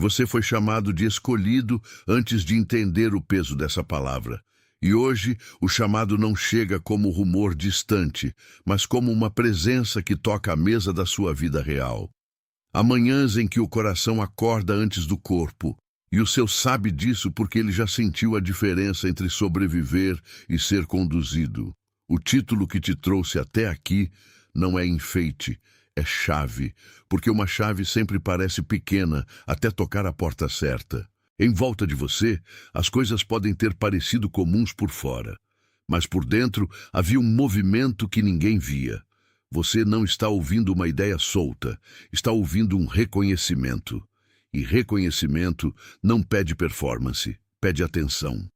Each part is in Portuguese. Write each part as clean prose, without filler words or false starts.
Você foi chamado de escolhido antes de entender o peso dessa palavra. E hoje, o chamado não chega como rumor distante, mas como uma presença que toca a mesa da sua vida real. Há manhãs em que o coração acorda antes do corpo, e o seu sabe disso porque ele já sentiu a diferença entre sobreviver e ser conduzido. O título que te trouxe até aqui não é enfeite, é chave, porque uma chave sempre parece pequena até tocar a porta certa. Em volta de você, as coisas podem ter parecido comuns por fora, mas por dentro havia um movimento que ninguém via. Você não está ouvindo uma ideia solta, está ouvindo um reconhecimento. E reconhecimento não pede performance, pede atenção.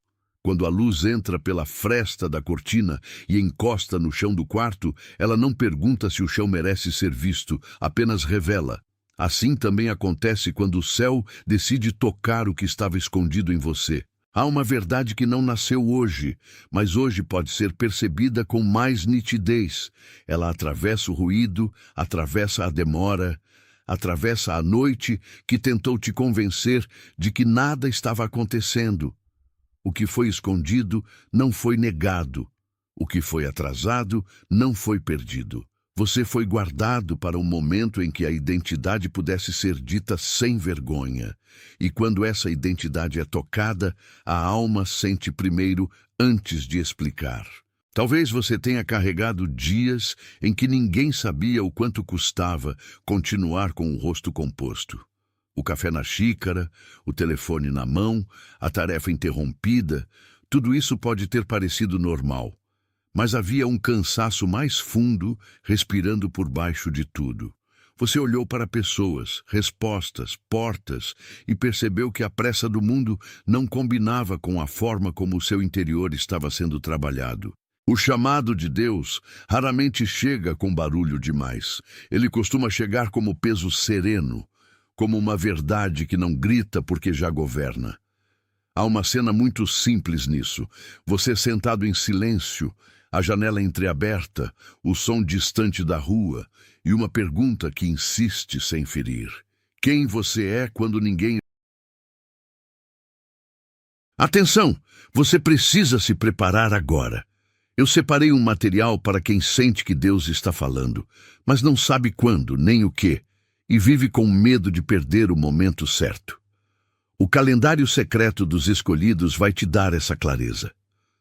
Quando a luz entra pela fresta da cortina e encosta no chão do quarto, ela não pergunta se o chão merece ser visto, apenas revela. Assim também acontece quando o céu decide tocar o que estava escondido em você. Há uma verdade que não nasceu hoje, mas hoje pode ser percebida com mais nitidez. Ela atravessa o ruído, atravessa a demora, atravessa a noite que tentou te convencer de que nada estava acontecendo. O que foi escondido não foi negado. O que foi atrasado não foi perdido. Você foi guardado para um momento em que a identidade pudesse ser dita sem vergonha. E quando essa identidade é tocada, a alma sente primeiro antes de explicar. Talvez você tenha carregado dias em que ninguém sabia o quanto custava continuar com o rosto composto. O café na xícara, o telefone na mão, a tarefa interrompida, tudo isso pode ter parecido normal. Mas havia um cansaço mais fundo respirando por baixo de tudo. Você olhou para pessoas, respostas, portas e percebeu que a pressa do mundo não combinava com a forma como o seu interior estava sendo trabalhado. O chamado de Deus raramente chega com barulho demais. Ele costuma chegar como peso sereno, como uma verdade que não grita porque já governa. Há uma cena muito simples nisso. Você sentado em silêncio, a janela entreaberta, o som distante da rua e uma pergunta que insiste sem ferir. Quem você é quando ninguém... Atenção! Você precisa se preparar agora. Eu separei um material para quem sente que Deus está falando, mas não sabe quando, nem o que, e vive com medo de perder o momento certo. O calendário secreto dos escolhidos vai te dar essa clareza.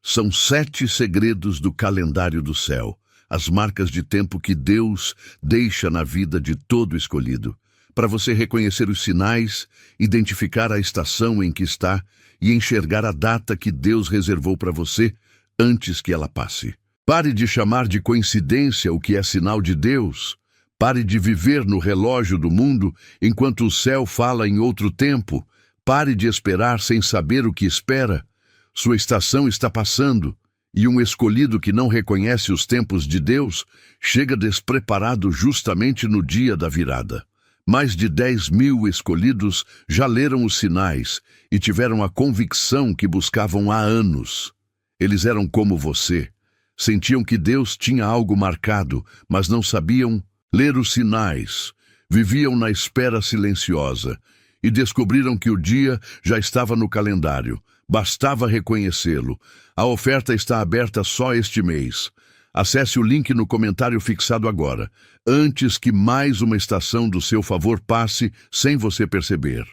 São 7 segredos do calendário do céu, as marcas de tempo que Deus deixa na vida de todo escolhido, para você reconhecer os sinais, identificar a estação em que está e enxergar a data que Deus reservou para você antes que ela passe. Pare de chamar de coincidência o que é sinal de Deus. Pare de viver no relógio do mundo enquanto o céu fala em outro tempo. Pare de esperar sem saber o que espera. Sua estação está passando, e um escolhido que não reconhece os tempos de Deus chega despreparado justamente no dia da virada. Mais de 10.000 escolhidos já leram os sinais e tiveram a convicção que buscavam há anos. Eles eram como você. Sentiam que Deus tinha algo marcado, mas não sabiam ler os sinais. Viviam na espera silenciosa e descobriram que o dia já estava no calendário. Bastava reconhecê-lo. A oferta está aberta só este mês. Acesse o link no comentário fixado agora, antes que mais uma estação do seu favor passe sem você perceber.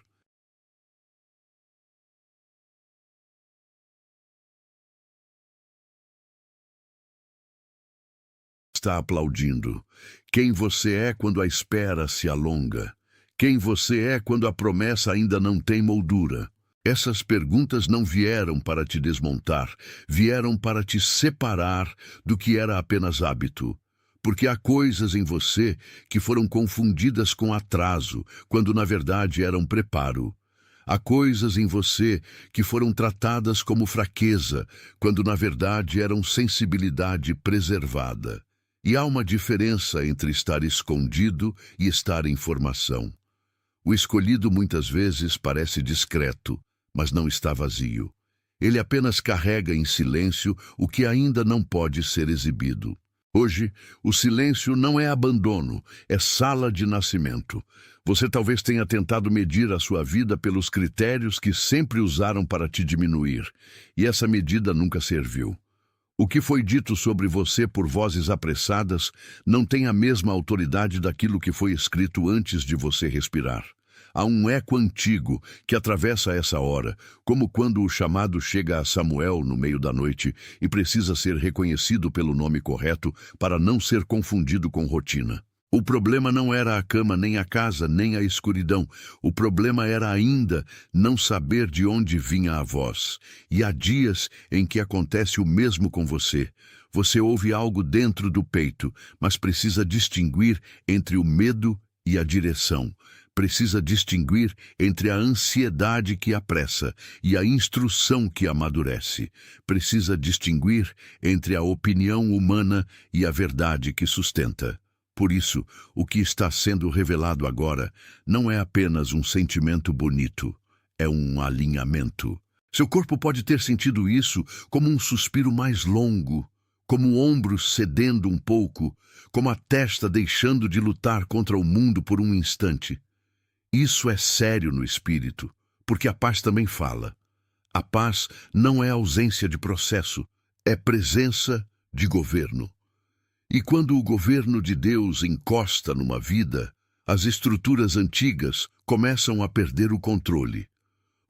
Está aplaudindo. Quem você é quando a espera se alonga? Quem você é quando a promessa ainda não tem moldura? Essas perguntas não vieram para te desmontar, vieram para te separar do que era apenas hábito. Porque há coisas em você que foram confundidas com atraso, quando na verdade eram preparo. Há coisas em você que foram tratadas como fraqueza, quando na verdade eram sensibilidade preservada. E há uma diferença entre estar escondido e estar em formação. O escolhido muitas vezes parece discreto, mas não está vazio. Ele apenas carrega em silêncio o que ainda não pode ser exibido. Hoje, o silêncio não é abandono, é sala de nascimento. Você talvez tenha tentado medir a sua vida pelos critérios que sempre usaram para te diminuir, e essa medida nunca serviu. O que foi dito sobre você por vozes apressadas não tem a mesma autoridade daquilo que foi escrito antes de você respirar. Há um eco antigo que atravessa essa hora, como quando o chamado chega a Samuel no meio da noite e precisa ser reconhecido pelo nome correto para não ser confundido com rotina. O problema não era a cama, nem a casa, nem a escuridão. O problema era ainda não saber de onde vinha a voz. E há dias em que acontece o mesmo com você. Você ouve algo dentro do peito, mas precisa distinguir entre o medo e a direção. Precisa distinguir entre a ansiedade que apressa e a instrução que amadurece. Precisa distinguir entre a opinião humana e a verdade que sustenta. Por isso, o que está sendo revelado agora não é apenas um sentimento bonito, é um alinhamento. Seu corpo pode ter sentido isso como um suspiro mais longo, como o ombro cedendo um pouco, como a testa deixando de lutar contra o mundo por um instante. Isso é sério no espírito, porque a paz também fala. A paz não é ausência de processo, é presença de governo. E quando o governo de Deus encosta numa vida, as estruturas antigas começam a perder o controle.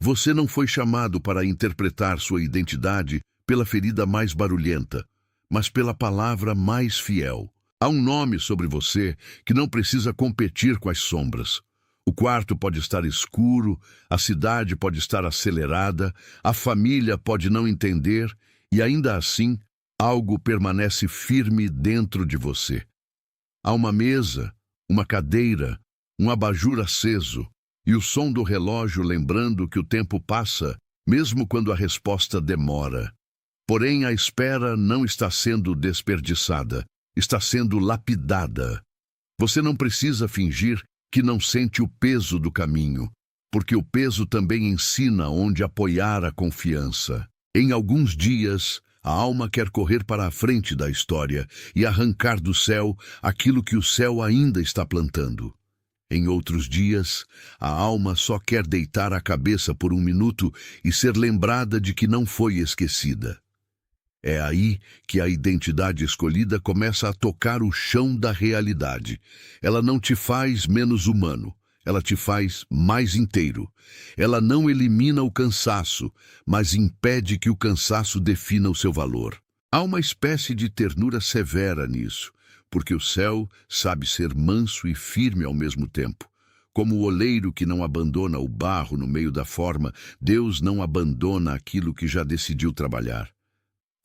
Você não foi chamado para interpretar sua identidade pela ferida mais barulhenta, mas pela palavra mais fiel. Há um nome sobre você que não precisa competir com as sombras. O quarto pode estar escuro, a cidade pode estar acelerada, a família pode não entender, e ainda assim, algo permanece firme dentro de você. Há uma mesa, uma cadeira, um abajur aceso e o som do relógio lembrando que o tempo passa, mesmo quando a resposta demora. Porém, a espera não está sendo desperdiçada, está sendo lapidada. Você não precisa fingir que não sente o peso do caminho, porque o peso também ensina onde apoiar a confiança. Em alguns dias, a alma quer correr para a frente da história e arrancar do céu aquilo que o céu ainda está plantando. Em outros dias, a alma só quer deitar a cabeça por um minuto e ser lembrada de que não foi esquecida. É aí que a identidade escolhida começa a tocar o chão da realidade. Ela não te faz menos humano. Ela te faz mais inteiro. Ela não elimina o cansaço, mas impede que o cansaço defina o seu valor. Há uma espécie de ternura severa nisso, porque o céu sabe ser manso e firme ao mesmo tempo. Como o oleiro que não abandona o barro no meio da forma, Deus não abandona aquilo que já decidiu trabalhar.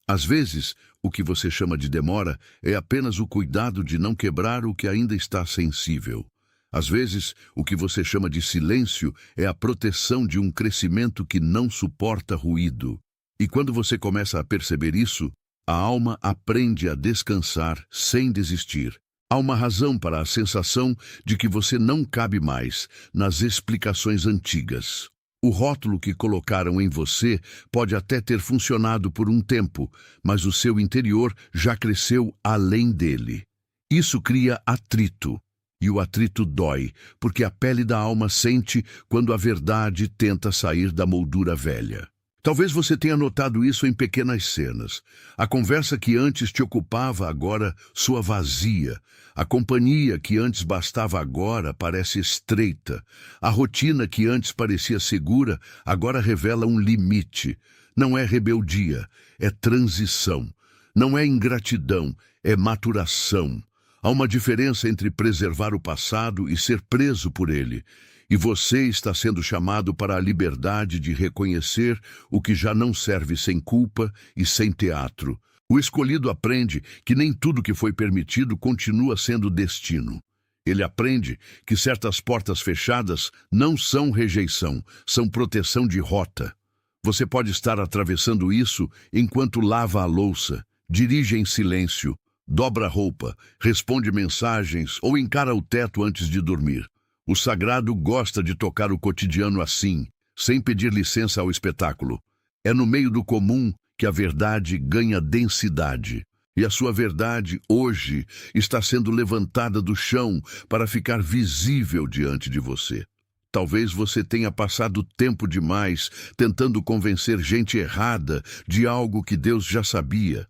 Às vezes, o que você chama de demora é apenas o cuidado de não quebrar o que ainda está sensível. Às vezes, o que você chama de silêncio é a proteção de um crescimento que não suporta ruído. E quando você começa a perceber isso, a alma aprende a descansar sem desistir. Há uma razão para a sensação de que você não cabe mais nas explicações antigas. O rótulo que colocaram em você pode até ter funcionado por um tempo, mas o seu interior já cresceu além dele. Isso cria atrito. E o atrito dói, porque a pele da alma sente quando a verdade tenta sair da moldura velha. Talvez você tenha notado isso em pequenas cenas. A conversa que antes te ocupava agora soa vazia. A companhia que antes bastava agora parece estreita. A rotina que antes parecia segura agora revela um limite. Não é rebeldia, é transição. Não é ingratidão, é maturação. Há uma diferença entre preservar o passado e ser preso por ele. E você está sendo chamado para a liberdade de reconhecer o que já não serve sem culpa e sem teatro. O escolhido aprende que nem tudo que foi permitido continua sendo destino. Ele aprende que certas portas fechadas não são rejeição, são proteção de rota. Você pode estar atravessando isso enquanto lava a louça, dirige em silêncio, dobra a roupa, responde mensagens ou encara o teto antes de dormir. O sagrado gosta de tocar o cotidiano assim, sem pedir licença ao espetáculo. É no meio do comum que a verdade ganha densidade. E a sua verdade, hoje, está sendo levantada do chão para ficar visível diante de você. Talvez você tenha passado tempo demais tentando convencer gente errada de algo que Deus já sabia.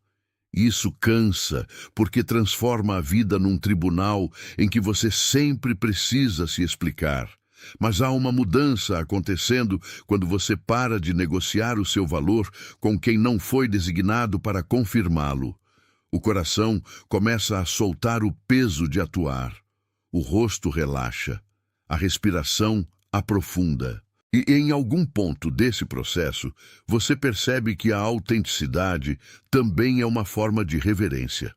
Isso cansa, porque transforma a vida num tribunal em que você sempre precisa se explicar. Mas há uma mudança acontecendo quando você para de negociar o seu valor com quem não foi designado para confirmá-lo. O coração começa a soltar o peso de atuar. O rosto relaxa. A respiração aprofunda. E em algum ponto desse processo, você percebe que a autenticidade também é uma forma de reverência.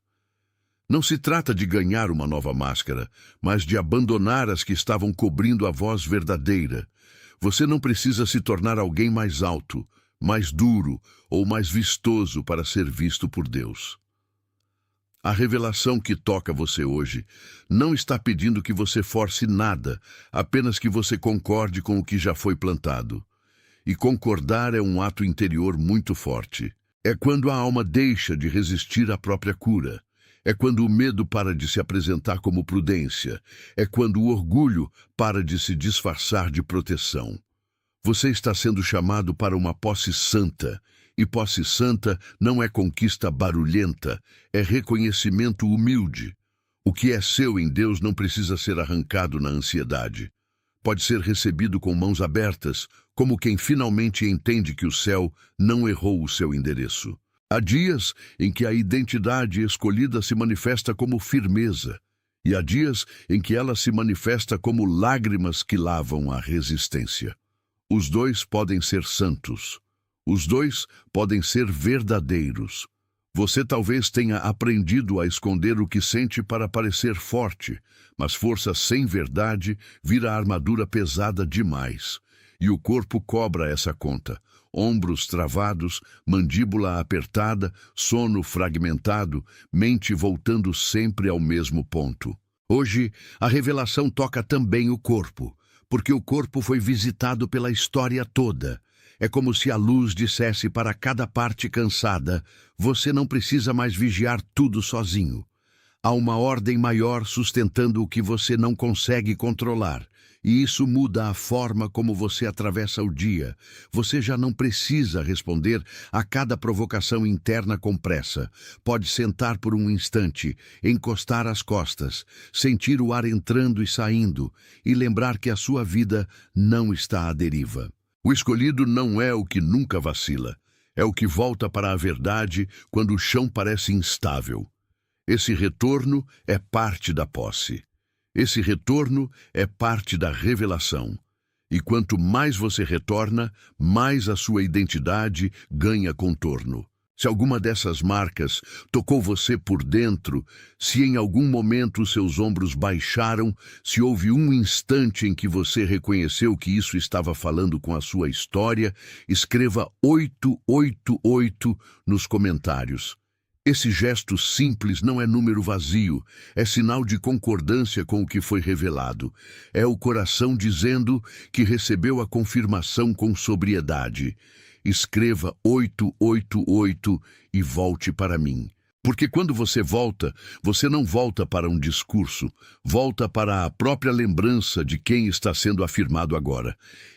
Não se trata de ganhar uma nova máscara, mas de abandonar as que estavam cobrindo a voz verdadeira. Você não precisa se tornar alguém mais alto, mais duro ou mais vistoso para ser visto por Deus. A revelação que toca você hoje não está pedindo que você force nada, apenas que você concorde com o que já foi plantado. E concordar é um ato interior muito forte. É quando a alma deixa de resistir à própria cura. É quando o medo para de se apresentar como prudência. É quando o orgulho para de se disfarçar de proteção. Você está sendo chamado para uma posse santa. E posse santa não é conquista barulhenta, é reconhecimento humilde. O que é seu em Deus não precisa ser arrancado na ansiedade. Pode ser recebido com mãos abertas, como quem finalmente entende que o céu não errou o seu endereço. Há dias em que a identidade escolhida se manifesta como firmeza, e há dias em que ela se manifesta como lágrimas que lavam a resistência. Os dois podem ser santos. Os dois podem ser verdadeiros. Você talvez tenha aprendido a esconder o que sente para parecer forte, mas força sem verdade vira armadura pesada demais. E o corpo cobra essa conta. Ombros travados, mandíbula apertada, sono fragmentado, mente voltando sempre ao mesmo ponto. Hoje, a revelação toca também o corpo, porque o corpo foi visitado pela história toda. É como se a luz dissesse para cada parte cansada: você não precisa mais vigiar tudo sozinho. Há uma ordem maior sustentando o que você não consegue controlar. E isso muda a forma como você atravessa o dia. Você já não precisa responder a cada provocação interna com pressa. Pode sentar por um instante, encostar as costas, sentir o ar entrando e saindo e lembrar que a sua vida não está à deriva. O escolhido não é o que nunca vacila, é o que volta para a verdade quando o chão parece instável. Esse retorno é parte da posse. Esse retorno é parte da revelação. E quanto mais você retorna, mais a sua identidade ganha contorno. Se alguma dessas marcas tocou você por dentro, se em algum momento seus ombros baixaram, se houve um instante em que você reconheceu que isso estava falando com a sua história, escreva 888 nos comentários. Esse gesto simples não é número vazio, é sinal de concordância com o que foi revelado. É o coração dizendo que recebeu a confirmação com sobriedade. Escreva 888 e volte para mim. Porque quando você volta, você não volta para um discurso, volta para a própria lembrança de quem está sendo afirmado agora.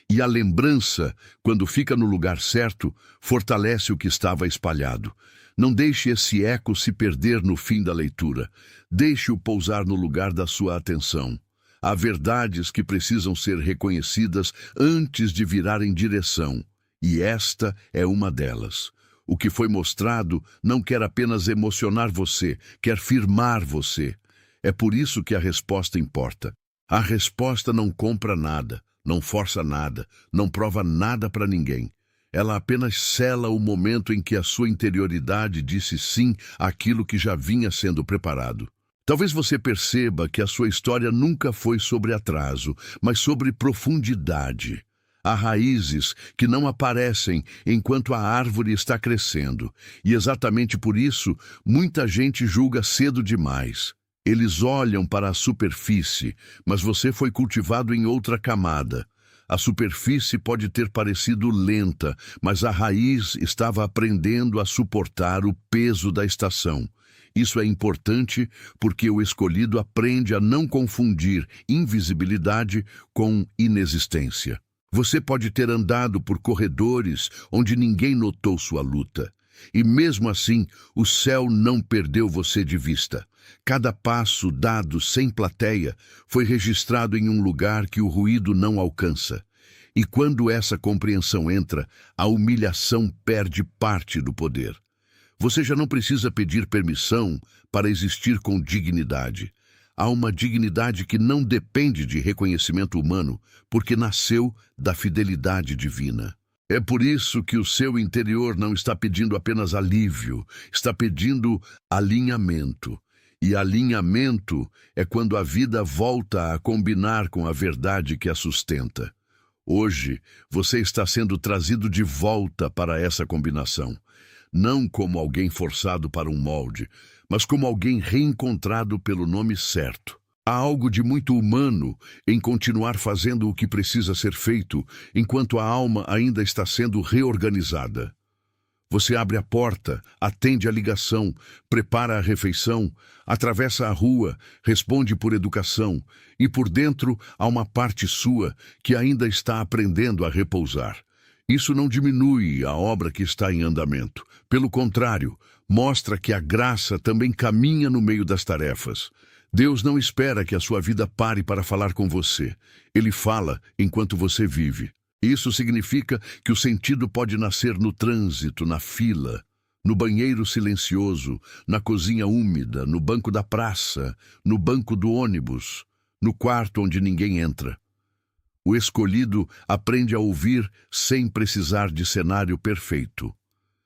E a lembrança, quando fica no lugar certo, fortalece o que estava espalhado. Não deixe esse eco se perder no fim da leitura. Deixe-o pousar no lugar da sua atenção. Há verdades que precisam ser reconhecidas antes de virarem direção. E esta é uma delas. O que foi mostrado não quer apenas emocionar você, quer firmar você. É por isso que a resposta importa. A resposta não compra nada, não força nada, não prova nada para ninguém. Ela apenas sela o momento em que a sua interioridade disse sim àquilo que já vinha sendo preparado. Talvez você perceba que a sua história nunca foi sobre atraso, mas sobre profundidade. Há raízes que não aparecem enquanto a árvore está crescendo, e exatamente por isso, muita gente julga cedo demais. Eles olham para a superfície, mas você foi cultivado em outra camada. A superfície pode ter parecido lenta, mas a raiz estava aprendendo a suportar o peso da estação. Isso é importante porque o escolhido aprende a não confundir invisibilidade com inexistência. Você pode ter andado por corredores onde ninguém notou sua luta. E mesmo assim, o céu não perdeu você de vista. Cada passo dado sem plateia foi registrado em um lugar que o ruído não alcança. E quando essa compreensão entra, a humilhação perde parte do poder. Você já não precisa pedir permissão para existir com dignidade. Há uma dignidade que não depende de reconhecimento humano, porque nasceu da fidelidade divina. É por isso que o seu interior não está pedindo apenas alívio, está pedindo alinhamento. E alinhamento é quando a vida volta a combinar com a verdade que a sustenta. Hoje, você está sendo trazido de volta para essa combinação. Não como alguém forçado para um molde, mas como alguém reencontrado pelo nome certo. Há algo de muito humano em continuar fazendo o que precisa ser feito, enquanto a alma ainda está sendo reorganizada. Você abre a porta, atende a ligação, prepara a refeição, atravessa a rua, responde por educação, e por dentro há uma parte sua que ainda está aprendendo a repousar. Isso não diminui a obra que está em andamento. Pelo contrário, mostra que a graça também caminha no meio das tarefas. Deus não espera que a sua vida pare para falar com você. Ele fala enquanto você vive. Isso significa que o sentido pode nascer no trânsito, na fila, no banheiro silencioso, na cozinha úmida, no banco da praça, no banco do ônibus, no quarto onde ninguém entra. O escolhido aprende a ouvir sem precisar de cenário perfeito.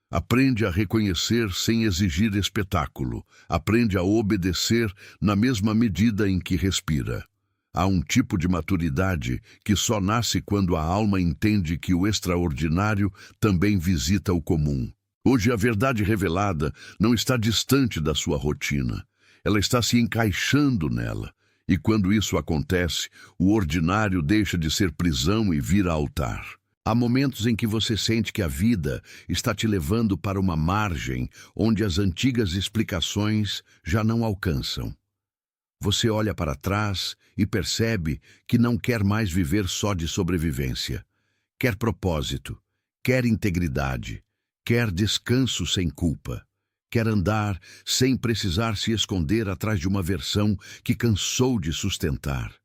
Aprende a reconhecer sem exigir espetáculo. Aprende a obedecer na mesma medida em que respira. Há um tipo de maturidade que só nasce quando a alma entende que o extraordinário também visita o comum. Hoje a verdade revelada não está distante da sua rotina. Ela está se encaixando nela. E quando isso acontece, o ordinário deixa de ser prisão e vira altar. Há momentos em que você sente que a vida está te levando para uma margem onde as antigas explicações já não alcançam. Você olha para trás e percebe que não quer mais viver só de sobrevivência. Quer propósito, quer integridade, quer descanso sem culpa. Quer andar sem precisar se esconder atrás de uma versão que cansou de sustentar.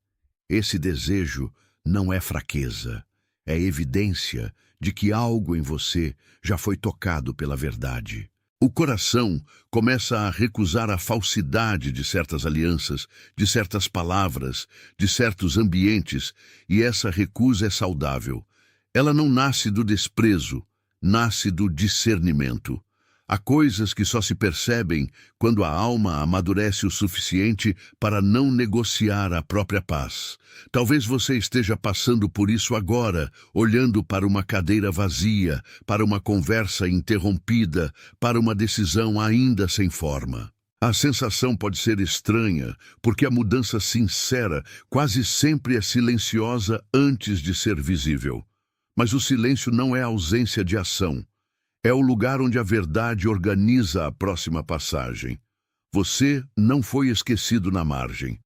Esse desejo não é fraqueza, é evidência de que algo em você já foi tocado pela verdade. O coração começa a recusar a falsidade de certas alianças, de certas palavras, de certos ambientes, e essa recusa é saudável. Ela não nasce do desprezo, nasce do discernimento. Há coisas que só se percebem quando a alma amadurece o suficiente para não negociar a própria paz. Talvez você esteja passando por isso agora, olhando para uma cadeira vazia, para uma conversa interrompida, para uma decisão ainda sem forma. A sensação pode ser estranha, porque a mudança sincera quase sempre é silenciosa antes de ser visível. Mas o silêncio não é ausência de ação. É o lugar onde a verdade organiza a próxima passagem. Você não foi esquecido na margem.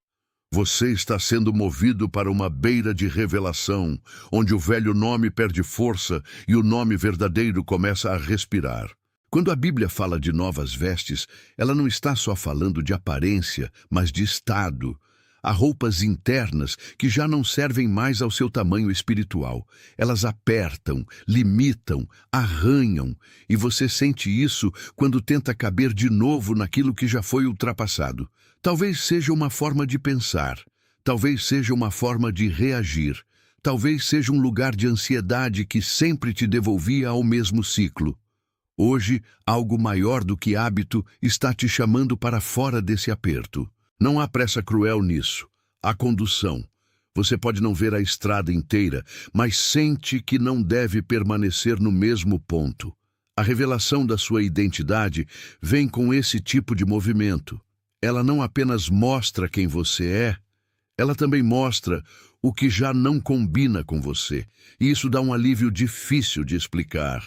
Você está sendo movido para uma beira de revelação, onde o velho nome perde força e o nome verdadeiro começa a respirar. Quando a Bíblia fala de novas vestes, ela não está só falando de aparência, mas de estado. Há roupas internas que já não servem mais ao seu tamanho espiritual. Elas apertam, limitam, arranham, e você sente isso quando tenta caber de novo naquilo que já foi ultrapassado. Talvez seja uma forma de pensar, talvez seja uma forma de reagir, talvez seja um lugar de ansiedade que sempre te devolvia ao mesmo ciclo. Hoje, algo maior do que hábito está te chamando para fora desse aperto. Não há pressa cruel nisso. Há condução. Você pode não ver a estrada inteira, mas sente que não deve permanecer no mesmo ponto. A revelação da sua identidade vem com esse tipo de movimento. Ela não apenas mostra quem você é, ela também mostra o que já não combina com você. E isso dá um alívio difícil de explicar.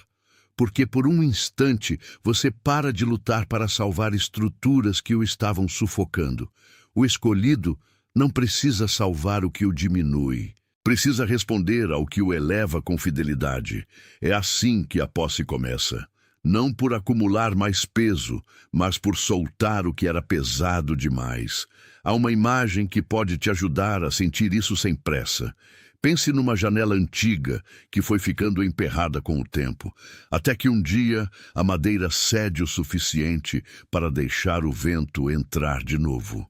porque por um instante você para de lutar para salvar estruturas que o estavam sufocando. O escolhido não precisa salvar o que o diminui. Precisa responder ao que o eleva com fidelidade. É assim que a posse começa. Não por acumular mais peso, mas por soltar o que era pesado demais. Há uma imagem que pode te ajudar a sentir isso sem pressa. Pense numa janela antiga que foi ficando emperrada com o tempo, até que um dia a madeira cede o suficiente para deixar o vento entrar de novo.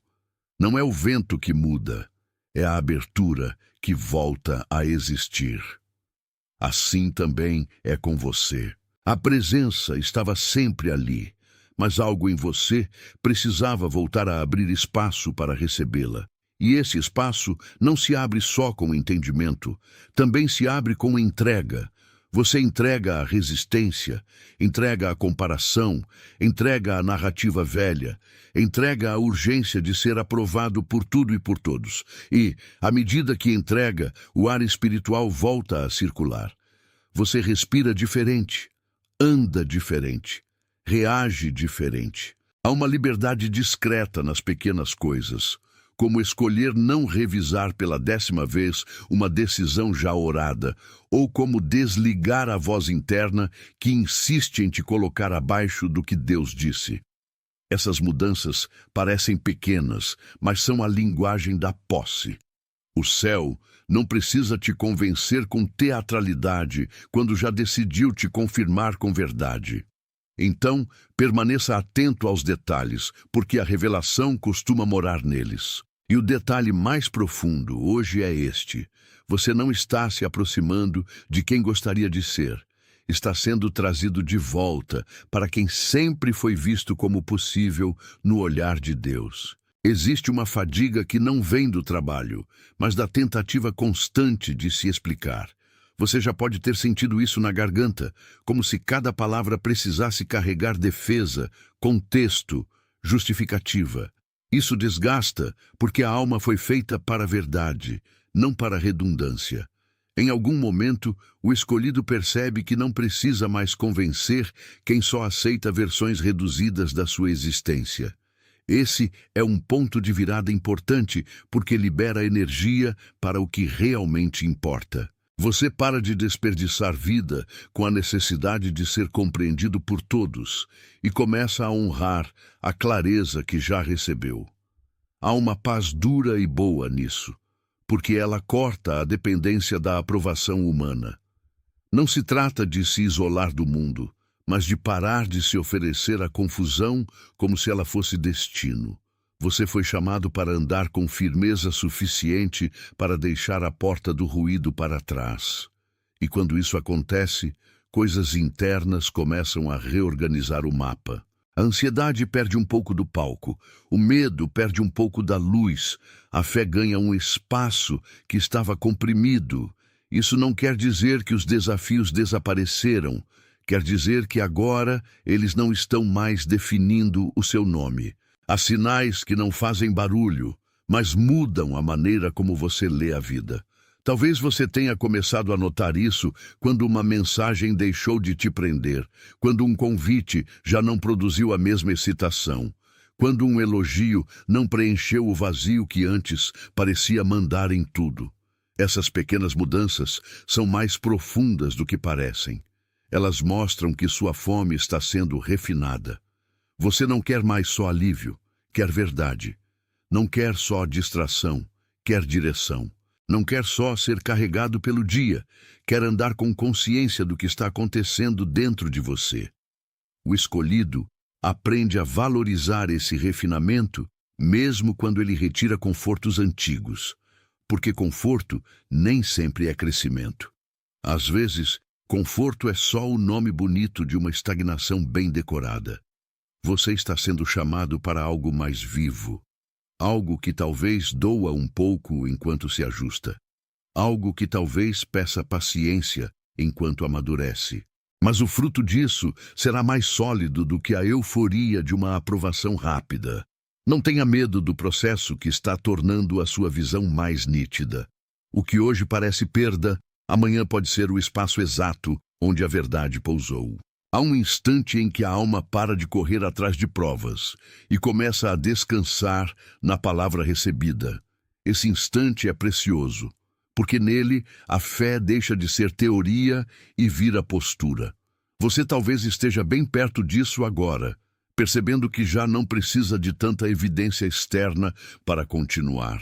Não é o vento que muda, é a abertura que volta a existir. Assim também é com você. A presença estava sempre ali, mas algo em você precisava voltar a abrir espaço para recebê-la. E esse espaço não se abre só com entendimento, também se abre com entrega. Você entrega a resistência, entrega a comparação, entrega a narrativa velha, entrega a urgência de ser aprovado por tudo e por todos. E, à medida que entrega, o ar espiritual volta a circular. Você respira diferente, anda diferente, reage diferente. Há uma liberdade discreta nas pequenas coisas, como escolher não revisar pela 10ª vez uma decisão já orada, ou como desligar a voz interna que insiste em te colocar abaixo do que Deus disse. Essas mudanças parecem pequenas, mas são a linguagem da posse. O céu não precisa te convencer com teatralidade quando já decidiu te confirmar com verdade. Então, permaneça atento aos detalhes, porque a revelação costuma morar neles. E o detalhe mais profundo hoje é este: você não está se aproximando de quem gostaria de ser. Está sendo trazido de volta para quem sempre foi visto como possível no olhar de Deus. Existe uma fadiga que não vem do trabalho, mas da tentativa constante de se explicar. Você já pode ter sentido isso na garganta, como se cada palavra precisasse carregar defesa, contexto, justificativa. Isso desgasta porque a alma foi feita para a verdade, não para a redundância. Em algum momento, o escolhido percebe que não precisa mais convencer quem só aceita versões reduzidas da sua existência. Esse é um ponto de virada importante porque libera energia para o que realmente importa. Você para de desperdiçar vida com a necessidade de ser compreendido por todos e começa a honrar a clareza que já recebeu. Há uma paz dura e boa nisso, porque ela corta a dependência da aprovação humana. Não se trata de se isolar do mundo, mas de parar de se oferecer à confusão como se ela fosse destino. Você foi chamado para andar com firmeza suficiente para deixar a porta do ruído para trás. E quando isso acontece, coisas internas começam a reorganizar o mapa. A ansiedade perde um pouco do palco, o medo perde um pouco da luz, a fé ganha um espaço que estava comprimido. Isso não quer dizer que os desafios desapareceram, quer dizer que agora eles não estão mais definindo o seu nome. Há sinais que não fazem barulho, mas mudam a maneira como você lê a vida. Talvez você tenha começado a notar isso quando uma mensagem deixou de te prender, quando um convite já não produziu a mesma excitação, quando um elogio não preencheu o vazio que antes parecia mandar em tudo. Essas pequenas mudanças são mais profundas do que parecem. Elas mostram que sua fome está sendo refinada. Você não quer mais só alívio, quer verdade. Não quer só distração, quer direção. Não quer só ser carregado pelo dia, quer andar com consciência do que está acontecendo dentro de você. O escolhido aprende a valorizar esse refinamento, mesmo quando ele retira confortos antigos, porque conforto nem sempre é crescimento. Às vezes, conforto é só o nome bonito de uma estagnação bem decorada. Você está sendo chamado para algo mais vivo. Algo que talvez doa um pouco enquanto se ajusta. Algo que talvez peça paciência enquanto amadurece. Mas o fruto disso será mais sólido do que a euforia de uma aprovação rápida. Não tenha medo do processo que está tornando a sua visão mais nítida. O que hoje parece perda, amanhã pode ser o espaço exato onde a verdade pousou. Há um instante em que a alma para de correr atrás de provas e começa a descansar na palavra recebida. Esse instante é precioso, porque nele a fé deixa de ser teoria e vira postura. Você talvez esteja bem perto disso agora, percebendo que já não precisa de tanta evidência externa para continuar.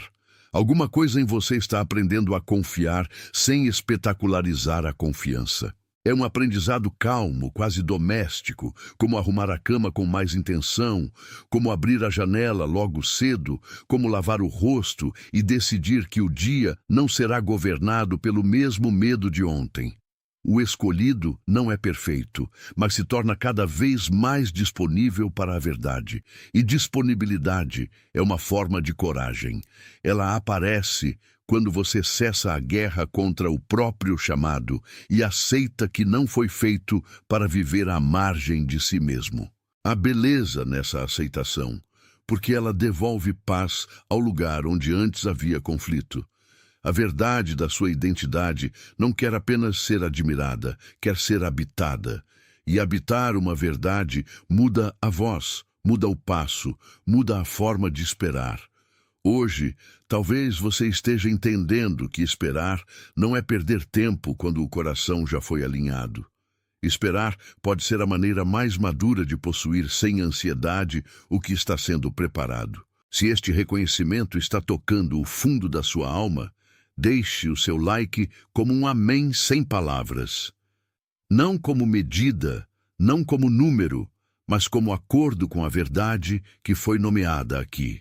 Alguma coisa em você está aprendendo a confiar sem espetacularizar a confiança. É um aprendizado calmo, quase doméstico, como arrumar a cama com mais intenção, como abrir a janela logo cedo, como lavar o rosto e decidir que o dia não será governado pelo mesmo medo de ontem. O escolhido não é perfeito, mas se torna cada vez mais disponível para a verdade. E disponibilidade é uma forma de coragem. Ela aparece quando você cessa a guerra contra o próprio chamado e aceita que não foi feito para viver à margem de si mesmo. Há beleza nessa aceitação, porque ela devolve paz ao lugar onde antes havia conflito. A verdade da sua identidade não quer apenas ser admirada, quer ser habitada. E habitar uma verdade muda a voz, muda o passo, muda a forma de esperar. Hoje, talvez você esteja entendendo que esperar não é perder tempo quando o coração já foi alinhado. Esperar pode ser a maneira mais madura de possuir sem ansiedade o que está sendo preparado. Se este reconhecimento está tocando o fundo da sua alma, deixe o seu like como um amém sem palavras. Não como medida, não como número, mas como acordo com a verdade que foi nomeada aqui.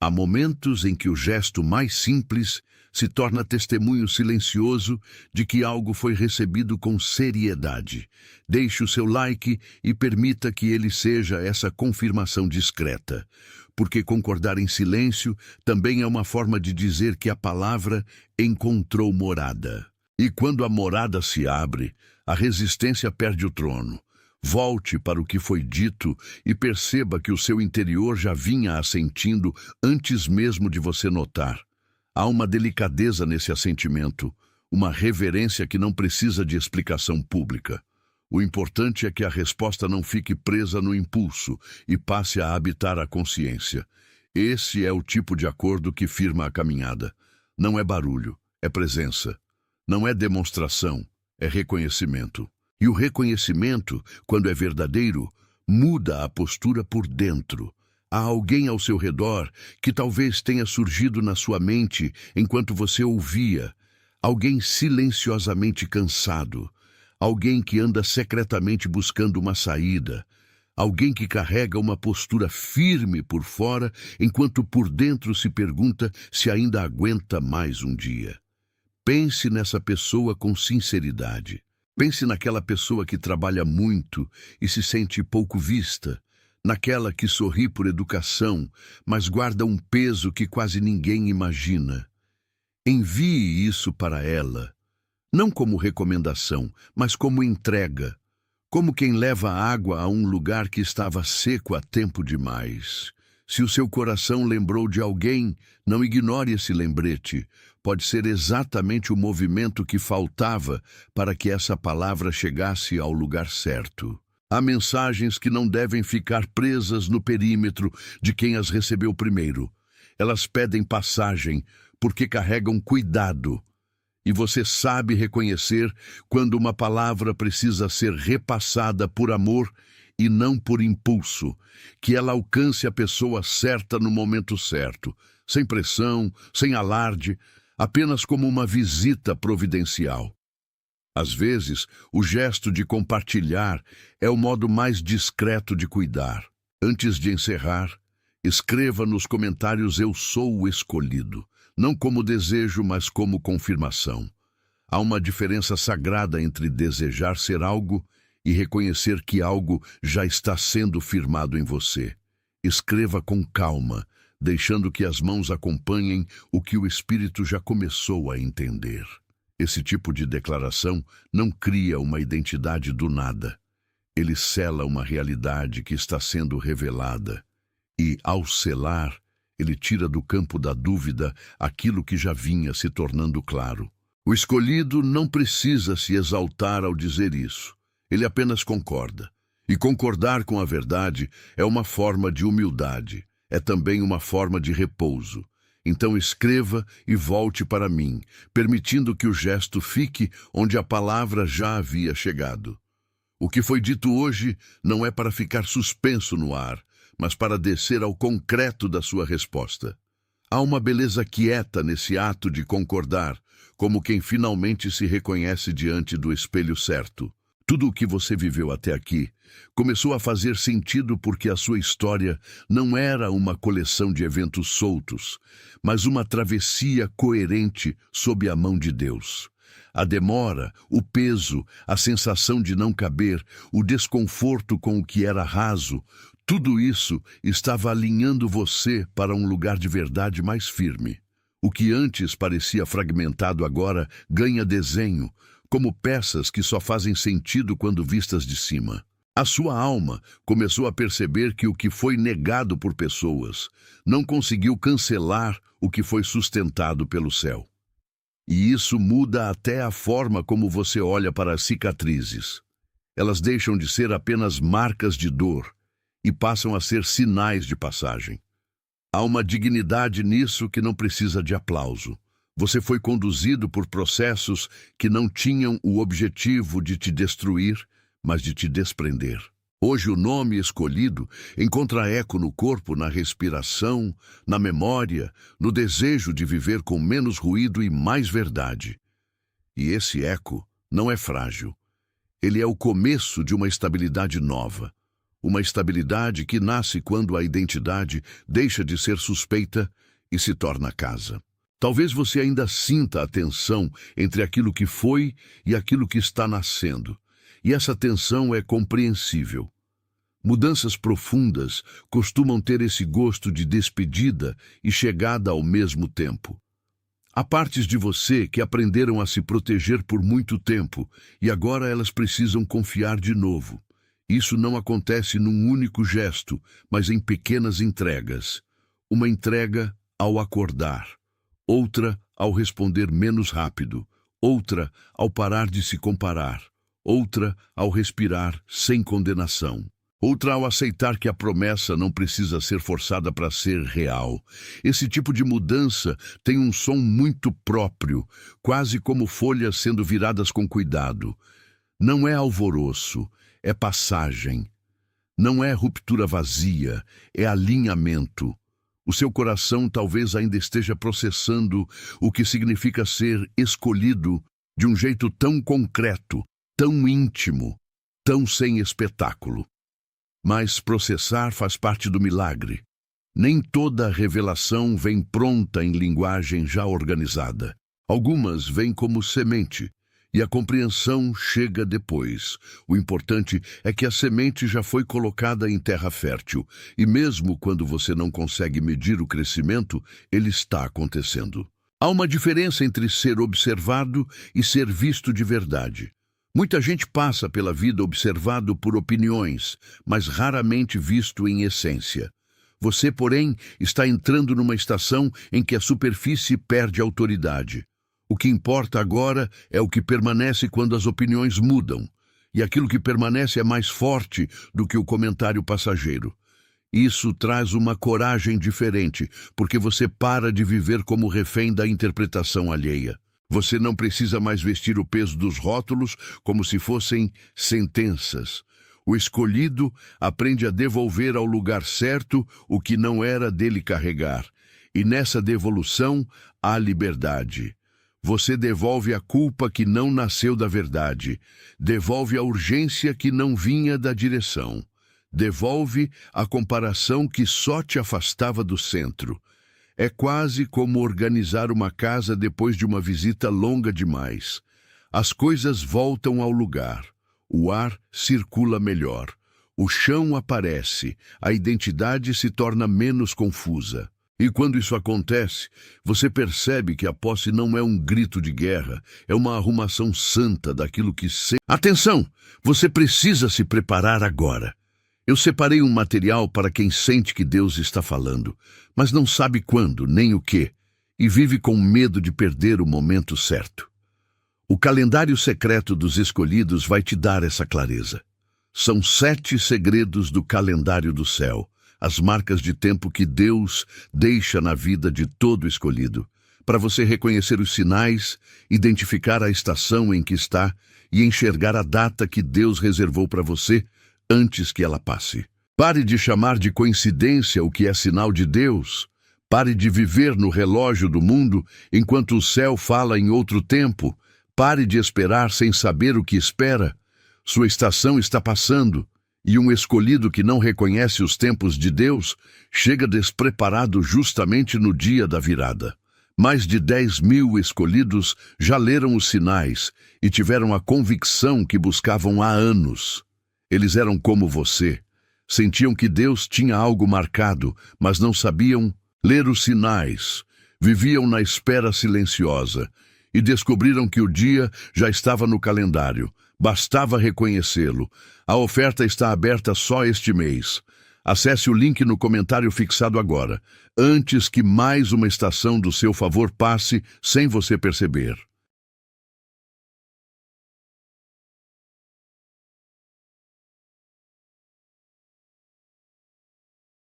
Há momentos em que o gesto mais simples se torna testemunho silencioso de que algo foi recebido com seriedade. Deixe o seu like e permita que ele seja essa confirmação discreta, porque concordar em silêncio também é uma forma de dizer que a palavra encontrou morada. E quando a morada se abre, a resistência perde o trono. Volte para o que foi dito e perceba que o seu interior já vinha assentindo antes mesmo de você notar. Há uma delicadeza nesse assentimento, uma reverência que não precisa de explicação pública. O importante é que a resposta não fique presa no impulso e passe a habitar a consciência. Esse é o tipo de acordo que firma a caminhada. Não é barulho, é presença. Não é demonstração, é reconhecimento. E o reconhecimento, quando é verdadeiro, muda a postura por dentro. Há alguém ao seu redor que talvez tenha surgido na sua mente enquanto você ouvia. Alguém silenciosamente cansado. Alguém que anda secretamente buscando uma saída. Alguém que carrega uma postura firme por fora, enquanto por dentro se pergunta se ainda aguenta mais um dia. Pense nessa pessoa com sinceridade. Pense naquela pessoa que trabalha muito e se sente pouco vista, naquela que sorri por educação, mas guarda um peso que quase ninguém imagina. Envie isso para ela, não como recomendação, mas como entrega, como quem leva água a um lugar que estava seco há tempo demais. Se o seu coração lembrou de alguém, não ignore esse lembrete. Pode ser exatamente o movimento que faltava para que essa palavra chegasse ao lugar certo. Há mensagens que não devem ficar presas no perímetro de quem as recebeu primeiro. Elas pedem passagem porque carregam cuidado. E você sabe reconhecer quando uma palavra precisa ser repassada por amor e não por impulso, que ela alcance a pessoa certa no momento certo, sem pressão, sem alarde, apenas como uma visita providencial. Às vezes, o gesto de compartilhar é o modo mais discreto de cuidar. Antes de encerrar, escreva nos comentários "Eu sou o escolhido", não como desejo, mas como confirmação. Há uma diferença sagrada entre desejar ser algo e reconhecer que algo já está sendo firmado em você. Escreva com calma, deixando que as mãos acompanhem o que o Espírito já começou a entender. Esse tipo de declaração não cria uma identidade do nada. Ele sela uma realidade que está sendo revelada. E, ao selar, ele tira do campo da dúvida aquilo que já vinha se tornando claro. O escolhido não precisa se exaltar ao dizer isso. Ele apenas concorda. E concordar com a verdade é uma forma de humildade, é também uma forma de repouso. Então escreva e volte para mim, permitindo que o gesto fique onde a palavra já havia chegado. O que foi dito hoje não é para ficar suspenso no ar, mas para descer ao concreto da sua resposta. Há uma beleza quieta nesse ato de concordar, como quem finalmente se reconhece diante do espelho certo. Tudo o que você viveu até aqui começou a fazer sentido porque a sua história não era uma coleção de eventos soltos, mas uma travessia coerente sob a mão de Deus. A demora, o peso, a sensação de não caber, o desconforto com o que era raso, tudo isso estava alinhando você para um lugar de verdade mais firme. O que antes parecia fragmentado agora ganha desenho, como peças que só fazem sentido quando vistas de cima. A sua alma começou a perceber que o que foi negado por pessoas não conseguiu cancelar o que foi sustentado pelo céu. E isso muda até a forma como você olha para as cicatrizes. Elas deixam de ser apenas marcas de dor e passam a ser sinais de passagem. Há uma dignidade nisso que não precisa de aplauso. Você foi conduzido por processos que não tinham o objetivo de te destruir, mas de te desprender. Hoje o nome escolhido encontra eco no corpo, na respiração, na memória, no desejo de viver com menos ruído e mais verdade. E esse eco não é frágil. Ele é o começo de uma estabilidade nova. Uma estabilidade que nasce quando a identidade deixa de ser suspeita e se torna casa. Talvez você ainda sinta a tensão entre aquilo que foi e aquilo que está nascendo. E essa tensão é compreensível. Mudanças profundas costumam ter esse gosto de despedida e chegada ao mesmo tempo. Há partes de você que aprenderam a se proteger por muito tempo e agora elas precisam confiar de novo. Isso não acontece num único gesto, mas em pequenas entregas. Uma entrega ao acordar, outra ao responder menos rápido, outra ao parar de se comparar, outra ao respirar sem condenação, outra ao aceitar que a promessa não precisa ser forçada para ser real. Esse tipo de mudança tem um som muito próprio, quase como folhas sendo viradas com cuidado. Não é alvoroço, é passagem. Não é ruptura vazia, é alinhamento. O seu coração talvez ainda esteja processando o que significa ser escolhido de um jeito tão concreto, tão íntimo, tão sem espetáculo. Mas processar faz parte do milagre. Nem toda revelação vem pronta em linguagem já organizada. Algumas vêm como semente, e a compreensão chega depois. O importante é que a semente já foi colocada em terra fértil, e mesmo quando você não consegue medir o crescimento, ele está acontecendo. Há uma diferença entre ser observado e ser visto de verdade. Muita gente passa pela vida observado por opiniões, mas raramente visto em essência. Você, porém, está entrando numa estação em que a superfície perde autoridade. O que importa agora é o que permanece quando as opiniões mudam, e aquilo que permanece é mais forte do que o comentário passageiro. Isso traz uma coragem diferente, porque você para de viver como refém da interpretação alheia. Você não precisa mais vestir o peso dos rótulos como se fossem sentenças. O escolhido aprende a devolver ao lugar certo o que não era dele carregar, e nessa devolução há liberdade. Você devolve a culpa que não nasceu da verdade, devolve a urgência que não vinha da direção, devolve a comparação que só te afastava do centro. É quase como organizar uma casa depois de uma visita longa demais. As coisas voltam ao lugar, o ar circula melhor, o chão aparece, a identidade se torna menos confusa. E quando isso acontece, você percebe que a posse não é um grito de guerra, é uma arrumação santa daquilo que sempre... Atenção! Você precisa se preparar agora. Eu separei um material para quem sente que Deus está falando, mas não sabe quando, nem o que, e vive com medo de perder o momento certo. O calendário secreto dos escolhidos vai te dar essa clareza. São 7 segredos do calendário do céu, as marcas de tempo que Deus deixa na vida de todo escolhido, para você reconhecer os sinais, identificar a estação em que está e enxergar a data que Deus reservou para você antes que ela passe. Pare de chamar de coincidência o que é sinal de Deus. Pare de viver no relógio do mundo enquanto o céu fala em outro tempo. Pare de esperar sem saber o que espera. Sua estação está passando, e um escolhido que não reconhece os tempos de Deus chega despreparado justamente no dia da virada. Mais de 10.000 escolhidos já leram os sinais e tiveram a convicção que buscavam há anos. Eles eram como você. Sentiam que Deus tinha algo marcado, mas não sabiam ler os sinais. Viviam na espera silenciosa e descobriram que o dia já estava no calendário. Bastava reconhecê-lo. A oferta está aberta só este mês. Acesse o link no comentário fixado agora, antes que mais uma estação do seu favor passe sem você perceber.